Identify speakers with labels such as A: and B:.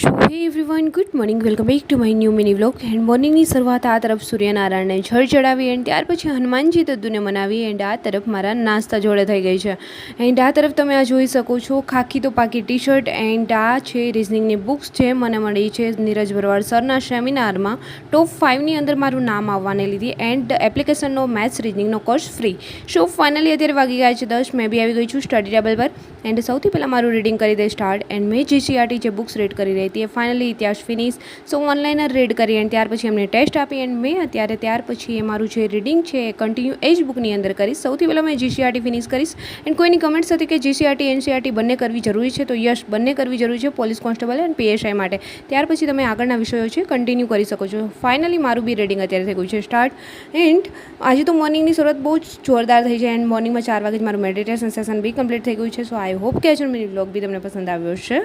A: છો? Hey everyone, good morning, welcome back to my new mini vlog. And મોર્નિંગની શરૂઆત આ તરફ સૂર્યનારાયણને જળ ચડાવી એન્ડ ત્યાર પછી હનુમાનજી દદ્દુને મનાવી એન્ડ આ તરફ મારા નાસ્તા જોડે થઈ ગઈ છે. એન્ડ આ તરફ તમે આ જોઈ શકો છો ખાખી તો પાકી ટી શર્ટ એન્ડ આ છે રિઝનિંગની બુક્સ જે મને મળી છે નીરજ ભરવાડ સરના સેમિનારમાં ટોપ 5ની અંદર મારું નામ આવવાને લીધી એન્ડ એપ્લિકેશનનો મેથ્સ રિઝનિંગનો કોર્સ ફ્રી. સો ફાઇનલી અત્યારે વાગી ગયા છે 10. મેં બી આવી ગઈ છું સ્ટડી ટેબલ પર એન્ડ સૌથી પહેલાં મારું રીડિંગ કરી દે સ્ટાર્ટ એન્ડ મેં જીસીઆરટી જે બુક્સ રીડ કરી રહી હતી એ ફાઇનલી ઇતિહાસ ફિનિશ. સો ઓનલાઈનર રીડ કરી એન્ડ ત્યાર પછી એમને ટેસ્ટ આપી એન્ડ મેં અત્યારે ત્યાર પછી એ મારું જે રીડિંગ છે એ કન્ટિન્યુ એ જ બુકની અંદર કરીશ. સૌથી પહેલાં મેં જીસીઆરટી ફિનિશ કરીશ એન્ડ કોઈની કમેન્ટ્સ હતી કે જીસીઆરટી એનસીઆરટી બંને કરવી જરૂરી છે, તો યસ બંને કરવી જરૂરી છે પોલીસ કોન્સ્ટેબલ એન્ડ પીએસઆઈ માટે. ત્યાર પછી તમે આગળના વિષયો છે કન્ટિન્યુ કરી શકો છો. ફાઇનલી મારું બી રીડિંગ અત્યારે થઈ ગયું છે સ્ટાર્ટ એન્ડ આજે તો મોર્નિંગની શરૂઆત બહુ જ જોરદાર થઈ છે એન્ડ મોર્નિંગમાં 4 વાગે જ મારું મેડિટેશન સેશન બી કમ્પ્લીટ થઈ ગયું છે. સો આઈ હોપ કે આજનો મિની વ્લોગ બી તમને પસંદ આવ્યો છે.